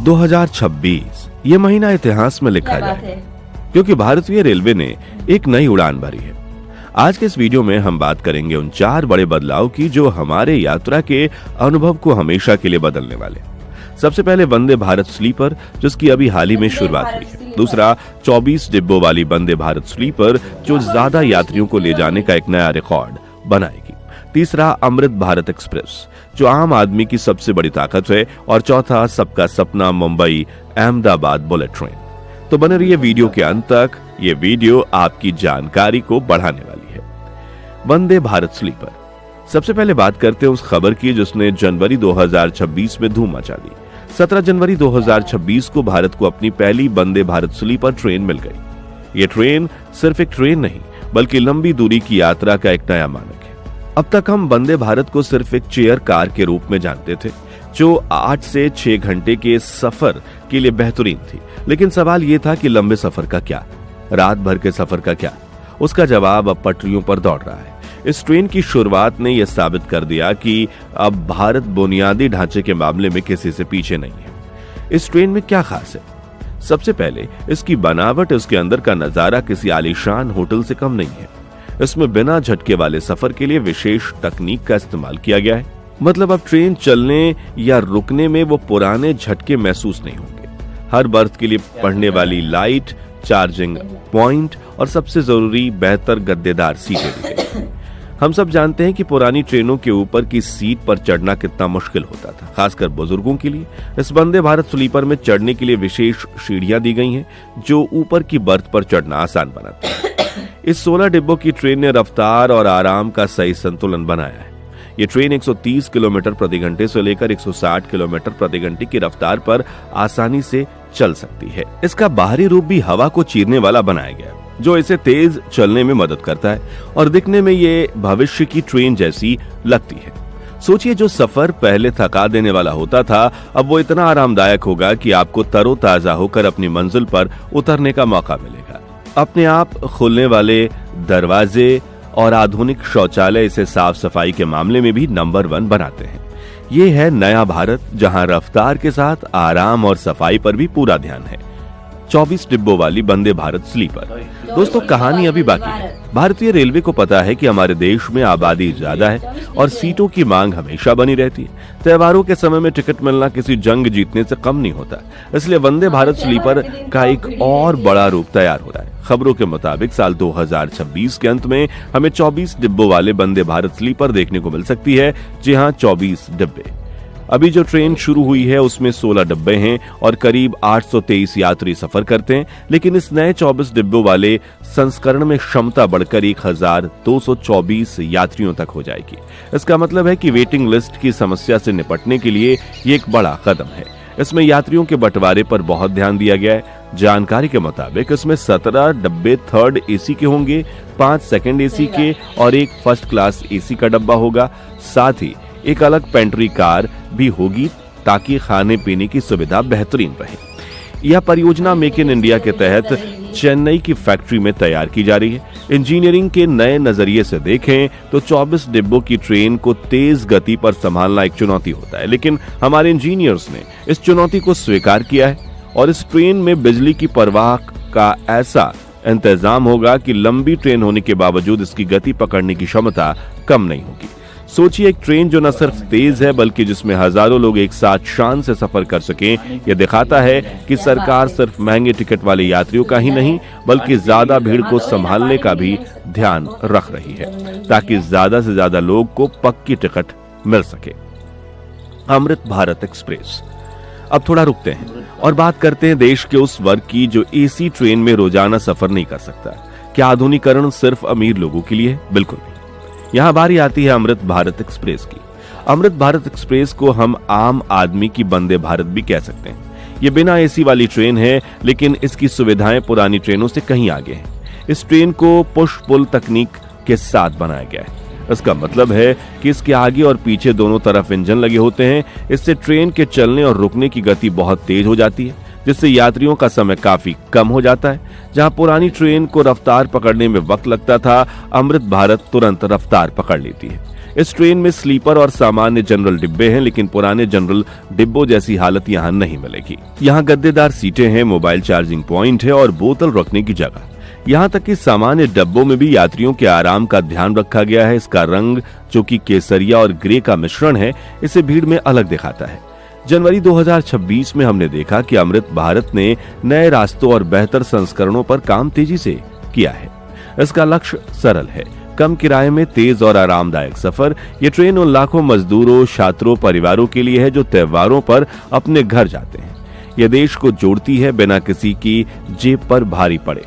2026 ये महीना इतिहास में लिखा जाए क्योंकि भारतीय रेलवे ने एक नई उड़ान भरी है। आज के इस वीडियो में हम बात करेंगे उन 4 बड़े बदलाव की जो हमारे यात्रा के अनुभव को हमेशा के लिए बदलने वाले। सबसे पहले वंदे भारत स्लीपर, जिसकी अभी हाल ही में शुरुआत हुई है। दूसरा 24 डिब्बों वाली वंदे भारत स्लीपर, जो ज्यादा यात्रियों को ले जाने का एक नया रिकॉर्ड बनाएगी। तीसरा अमृत भारत एक्सप्रेस, जो आम आदमी की सबसे बड़ी ताकत है। और चौथा सबका सपना मुंबई अहमदाबाद बुलेट ट्रेन। तो बने रहिए वीडियो के अंत तक, ये वीडियो आपकी जानकारी को बढ़ाने वाली है। वंदे भारत स्लीपर। सबसे पहले बात करते हैं उस खबर की जिसने जनवरी 2026 में धूम मचा दी। 17 जनवरी 2026 को भारत को अपनी पहली वंदे भारत स्लीपर ट्रेन मिल गई। ये ट्रेन सिर्फ एक ट्रेन नहीं बल्कि लंबी दूरी की यात्रा का एक नया मानक है। अब तक हम वंदे भारत को सिर्फ एक चेयर कार के रूप में जानते थे जो 8 से 6 घंटे के सफर के लिए बेहतरीन थी। लेकिन सवाल यह था कि लंबे सफर का क्या, रात भर के सफर का क्या? उसका जवाब अब पटरियों पर दौड़ रहा है। इस ट्रेन की शुरुआत ने यह साबित कर दिया कि अब भारत बुनियादी ढांचे के मामले में किसी से पीछे नहीं है। इस ट्रेन में क्या खास है? सबसे पहले इसकी बनावट, इसके अंदर का नजारा किसी आलीशान होटल से कम नहीं है। इसमें बिना झटके वाले सफर के लिए विशेष तकनीक का इस्तेमाल किया गया है। मतलब अब ट्रेन चलने या रुकने में वो पुराने झटके महसूस नहीं होंगे। हर बर्थ के लिए पढ़ने वाली लाइट, चार्जिंग पॉइंट और सबसे जरूरी बेहतर गद्देदार सीटें दी गई। हम सब जानते हैं कि पुरानी ट्रेनों के ऊपर की सीट पर चढ़ना कितना मुश्किल होता था, खासकर बुजुर्गों के लिए। इस वंदे भारत स्लीपर में चढ़ने के लिए विशेष सीढ़ियां दी गई हैं जो ऊपर की बर्थ पर चढ़ना आसान बनाती है। इस 16 डिब्बों की ट्रेन ने रफ्तार और आराम का सही संतुलन बनाया है। ये ट्रेन 130 किलोमीटर प्रति घंटे से लेकर 160 किलोमीटर प्रति घंटे की रफ्तार पर आसानी से चल सकती है। इसका बाहरी रूप भी हवा को चीरने वाला बनाया गया है जो इसे तेज चलने में मदद करता है और दिखने में ये भविष्य की ट्रेन जैसी लगती है। सोचिए, जो सफर पहले थका देने वाला होता था अब वो इतना आरामदायक होगा कि आपको तरोताजा होकर अपनी मंजिल पर उतरने का मौका मिलेगा। अपने आप खुलने वाले दरवाजे और आधुनिक शौचालय इसे साफ सफाई के मामले में भी नंबर 1 बनाते हैं। ये है नया भारत जहां रफ्तार के साथ आराम और सफाई पर भी पूरा ध्यान है। 24 डिब्बों वाली वंदे भारत स्लीपर। दोस्तों, कहानी अभी बाकी है। भारतीय रेलवे को पता है कि हमारे देश में आबादी ज्यादा है और सीटों की मांग हमेशा बनी रहती है। त्योहारों के समय में टिकट मिलना किसी जंग जीतने से कम नहीं होता। इसलिए वंदे भारत स्लीपर का एक और बड़ा रूप तैयार हो रहा है। खबरों के मुताबिक साल 2026 के अंत में हमें 24 डिब्बों वाले वंदे भारत स्लीपर देखने को मिल सकती है। जी हाँ, 24 डिब्बे। अभी जो ट्रेन शुरू हुई है उसमें 16 डिब्बे हैं और करीब 823 यात्री सफर करते हैं। लेकिन इस नए 24 डिब्बों वाले संस्करण में क्षमता बढ़कर 1224 यात्रियों तक हो जाएगी। इसका मतलब है कि वेटिंग लिस्ट की समस्या से निपटने के लिए ये एक बड़ा कदम है। इसमें यात्रियों के बंटवारे पर बहुत ध्यान दिया गया है। जानकारी के मुताबिक इसमें 17 डब्बे थर्ड एसी के होंगे, 5 सेकंड एसी के और एक फर्स्ट क्लास एसी का डब्बा होगा। साथ ही एक अलग पेंट्री कार भी होगी ताकि खाने पीने की सुविधा बेहतरीन रहे। यह परियोजना मेक इन इंडिया के तहत चेन्नई की फैक्ट्री में तैयार की जा रही है। इंजीनियरिंग के नए नजरिए से देखें तो 24 डिब्बों की ट्रेन को तेज गति पर संभालना एक चुनौती होता है, लेकिन हमारे इंजीनियर्स ने इस चुनौती को स्वीकार किया है और इस ट्रेन में बिजली की परवाह का ऐसा इंतजाम होगा कि लंबी ट्रेन होने के बावजूद इसकी गति पकड़ने की क्षमता कम नहीं होगी। सोचिए, एक ट्रेन जो न सिर्फ तेज है बल्कि जिसमें हजारों लोग एक साथ शान से सफर कर सकें। यह दिखाता है कि सरकार सिर्फ महंगे टिकट वाले यात्रियों का ही नहीं बल्कि ज्यादा भीड़ को संभालने का भी ध्यान रख रही है ताकि ज्यादा से ज्यादा लोग को पक्की टिकट मिल सके। अमृत भारत एक्सप्रेस। अब थोड़ा रुकते हैं और बात करते हैं देश के उस वर्ग की जो एसी ट्रेन में रोजाना सफर नहीं कर सकता। क्या आधुनिकीकरण सिर्फ अमीर लोगों के लिए? बिल्कुल नहीं। यहाँ बारी आती है अमृत भारत एक्सप्रेस की। अमृत भारत एक्सप्रेस को हम आम आदमी की वंदे भारत भी कह सकते हैं। ये बिना एसी वाली ट्रेन है लेकिन इसकी सुविधाएं पुरानी ट्रेनों से कहीं आगे हैं। इस ट्रेन को पुश पुल तकनीक के साथ बनाया गया है। इसका मतलब है कि इसके आगे और पीछे दोनों तरफ इंजन लगे होते हैं। इससे ट्रेन के चलने और रुकने की गति बहुत तेज हो जाती है जिससे यात्रियों का समय काफी कम हो जाता है। जहां पुरानी ट्रेन को रफ्तार पकड़ने में वक्त लगता था, अमृत भारत तुरंत रफ्तार पकड़ लेती है। इस ट्रेन में स्लीपर और सामान्य जनरल डिब्बे हैं, लेकिन पुराने जनरल डिब्बों जैसी हालत यहाँ नहीं मिलेगी। यहाँ गद्देदार सीटें हैं, मोबाइल चार्जिंग पॉइंट है और बोतल रखने की जगह। यहाँ तक कि सामान्य डब्बों में भी यात्रियों के आराम का ध्यान रखा गया है। इसका रंग, जो कि केसरिया और ग्रे का मिश्रण है, इसे भीड़ में अलग दिखाता है। जनवरी 2026 में हमने देखा कि अमृत भारत ने नए रास्तों और बेहतर संस्करणों पर काम तेजी से किया है। इसका लक्ष्य सरल है, कम किराए में तेज और आरामदायक सफर। ये ट्रेन उन लाखों मजदूरों, छात्रों, परिवारों के लिए है जो त्योहारों पर अपने घर जाते हैं। यह देश को जोड़ती है बिना किसी की जेब पर भारी पड़े।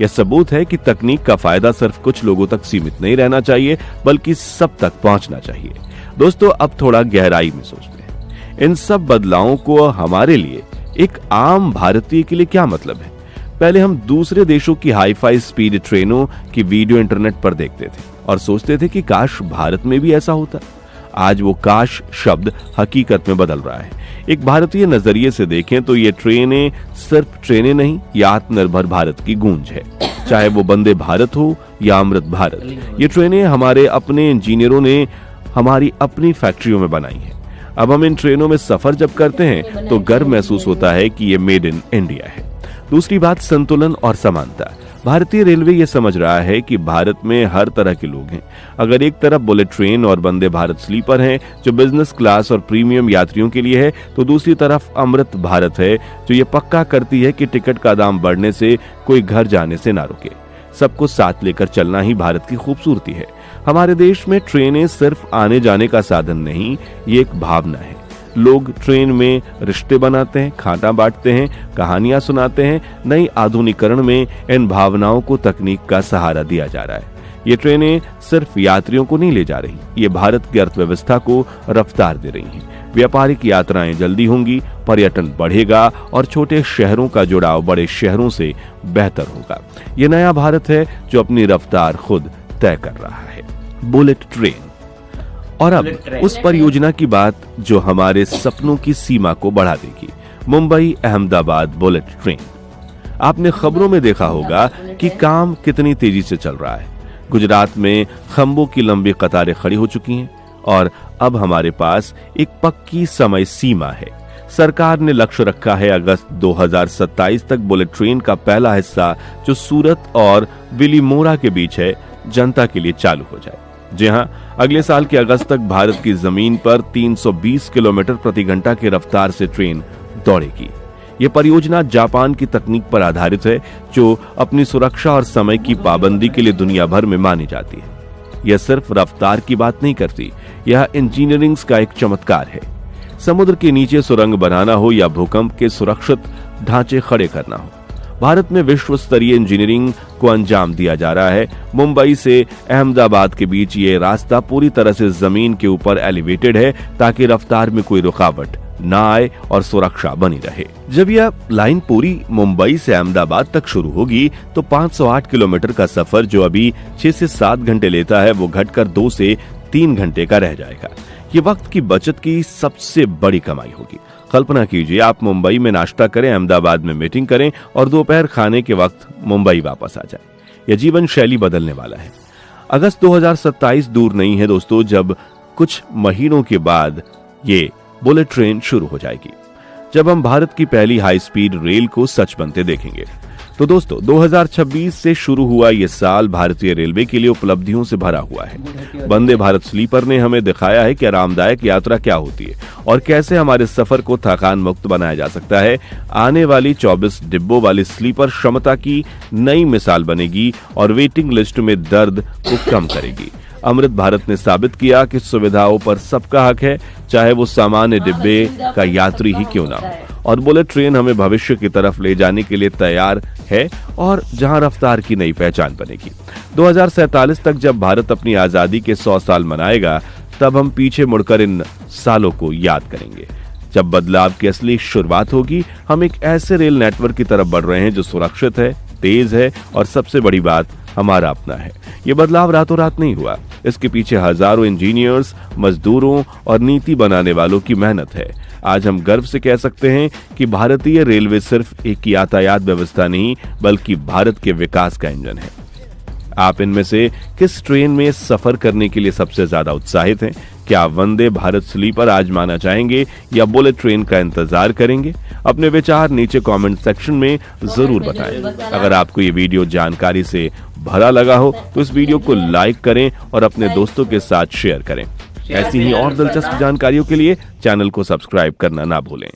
यह सबूत है कि तकनीक का फायदा सिर्फ कुछ लोगों तक सीमित नहीं रहना चाहिए, बल्कि सब तक पहुंचना चाहिए। दोस्तों, अब थोड़ा गहराई में सोचते हैं, इन सब बदलावों को हमारे लिए, एक आम भारतीय के लिए क्या मतलब है। पहले हम दूसरे देशों की हाई-फाई स्पीड ट्रेनों की वीडियो इंटरनेट पर देखते थे और सोचते थे कि काश भारत में भी ऐसा होता। आज वो काश शब्द हकीकत में बदल रहा है। एक भारतीय नजरिए से देखें तो ये ट्रेनें सिर्फ ट्रेनें नहीं, ये आत्मनिर्भर भारत की गूंज है। चाहे वो वंदे भारत हो या अमृत भारत, ये ट्रेनें हमारे अपने इंजीनियरों ने हमारी अपनी फैक्ट्रियों में बनाई है। अब हम इन ट्रेनों में सफर जब करते हैं तो गर्व महसूस होता है कि ये मेड इन इंडिया है। दूसरी बात, संतुलन और समानता। भारतीय रेलवे ये समझ रहा है कि भारत में हर तरह के लोग हैं। अगर एक तरफ बुलेट ट्रेन और वंदे भारत स्लीपर हैं जो बिजनेस क्लास और प्रीमियम यात्रियों के लिए है, तो दूसरी तरफ अमृत भारत है जो ये पक्का करती है कि टिकट का दाम बढ़ने से कोई घर जाने से ना रुके। सबको साथ लेकर चलना ही भारत की खूबसूरती है। हमारे देश में ट्रेनें सिर्फ आने जाने का साधन नहीं, ये एक भावना है। लोग ट्रेन में रिश्ते बनाते हैं, खाना बांटते हैं, कहानियां सुनाते हैं। नई आधुनिकीकरण में इन भावनाओं को तकनीक का सहारा दिया जा रहा है। ये ट्रेनें सिर्फ यात्रियों को नहीं ले जा रही, ये भारत की अर्थव्यवस्था को रफ्तार दे रही हैं। व्यापारिक यात्राएं जल्दी होंगी, पर्यटन बढ़ेगा और छोटे शहरों का जुड़ाव बड़े शहरों से बेहतर होगा। ये नया भारत है जो अपनी रफ्तार खुद तय कर रहा है। Bullet train. और अब उस परियोजना की बात जो हमारे सपनों की सीमा को बढ़ा देगी, मुंबई अहमदाबाद बुलेट ट्रेन। आपने खबरों में देखा होगा कि काम कितनी तेजी से चल रहा है। गुजरात में खंभों की लंबी कतारें खड़ी हो चुकी हैं और अब हमारे पास एक पक्की समय सीमा है। सरकार ने लक्ष्य रखा है अगस्त 2027 तक बुलेट ट्रेन का पहला हिस्सा जो सूरत और बिलीमोरा के बीच है, जनता के लिए चालू हो जाए। जी हां, अगले साल के अगस्त तक भारत की जमीन पर 320 किलोमीटर प्रति घंटा की रफ्तार से ट्रेन दौड़ेगी। यह परियोजना जापान की तकनीक पर आधारित है जो अपनी सुरक्षा और समय की पाबंदी के लिए दुनिया भर में मानी जाती है। यह सिर्फ रफ्तार की बात नहीं करती, यह इंजीनियरिंग का एक चमत्कार है। समुद्र के नीचे सुरंग बनाना हो या भूकंप के सुरक्षित ढांचे खड़े करना हो, भारत में विश्व स्तरीय इंजीनियरिंग को अंजाम दिया जा रहा है। मुंबई से अहमदाबाद के बीच ये रास्ता पूरी तरह से जमीन के ऊपर एलिवेटेड है ताकि रफ्तार में कोई रुकावट ना आए और सुरक्षा बनी रहे। जब यह लाइन पूरी मुंबई से अहमदाबाद तक शुरू होगी तो 508 किलोमीटर का सफर जो अभी 6 से 7 घंटे लेता है वो घटकर 2 से 3 घंटे का रह जाएगा। ये वक्त की बचत की सबसे बड़ी कमाई होगी। कल्पना कीजिए, आप मुंबई में नाश्ता करें, अहमदाबाद में मीटिंग करें और दोपहर खाने के वक्त मुंबई वापस आ जाए। यह जीवन शैली बदलने वाला है। अगस्त 2027 दूर नहीं है दोस्तों, जब कुछ महीनों के बाद ये बुलेट ट्रेन शुरू हो जाएगी, जब हम भारत की पहली हाई स्पीड रेल को सच बनते देखेंगे। तो दोस्तों, 2026 से शुरू हुआ ये साल भारतीय रेलवे के लिए उपलब्धियों से भरा हुआ है। वंदे भारत स्लीपर ने हमें दिखाया है कि आरामदायक यात्रा क्या होती है और कैसे हमारे सफर को थकान मुक्त बनाया जा सकता है। आने वाली 24 डिब्बों वाली स्लीपर क्षमता की नई मिसाल बनेगी और वेटिंग लिस्ट में दर्द को कम करेगी। अमृत भारत ने साबित किया कि सुविधाओं पर सबका हक है, चाहे वो सामान्य डिब्बे का यात्री ही क्यों ना हो। और बुलेट ट्रेन हमें भविष्य की तरफ ले जाने के लिए तैयार है और जहां रफ्तार की नई पहचान बनेगी। 2047 तक जब भारत अपनी आजादी के 100 साल मनाएगा, तब हम पीछे मुड़कर इन सालों को याद करेंगे जब बदलाव की असली शुरुआत होगी। हम एक ऐसे रेल नेटवर्क की तरफ बढ़ रहे हैं जो सुरक्षित है, तेज है और सबसे बड़ी बात हमारा अपना है। ये बदलाव रातों रात नहीं हुआ, इसके पीछे हजारों इंजीनियर्स, मजदूरों और नीति बनाने वालों की मेहनत है। आज हम गर्व से कह सकते हैं कि भारतीय रेलवे सिर्फ एक यातायात व्यवस्था नहीं, बल्कि भारत के विकास का इंजन है। आप इनमें से किस ट्रेन में सफर करने के लिए सबसे ज्यादा उत्साहित हैं? क्या वंदे भारत स्लीपर आजमाना चाहेंगे या बुलेट ट्रेन का इंतजार करेंगे? अपने विचार नीचे कमेंट सेक्शन में जरूर बताएं। अगर आपको ये वीडियो जानकारी से भरा लगा हो तो इस वीडियो को लाइक करें और अपने दोस्तों के साथ शेयर करें। ऐसी ही और दिलचस्प जानकारियों के लिए चैनल को सब्सक्राइब करना ना भूलें।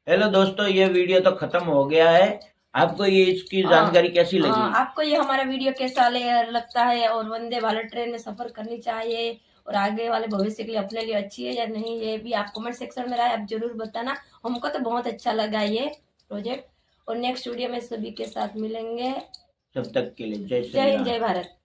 हेलो दोस्तों, ये वीडियो तो खत्म हो गया है। आपको ये इसकी जानकारी कैसी लगी? आपको ये हमारा वीडियो कैसा लगता है और वंदे भारत ट्रेन में सफर करनी चाहिए और आगे वाले भविष्य के लिए अपने लिए अच्छी है या नहीं, ये भी आप कमेंट सेक्शन में राय आप जरूर बताना। हमको तो बहुत अच्छा लगा ये प्रोजेक्ट और नेक्स्ट वीडियो में सभी के साथ मिलेंगे। तब तक के लिए जय हिंद, जय भारत।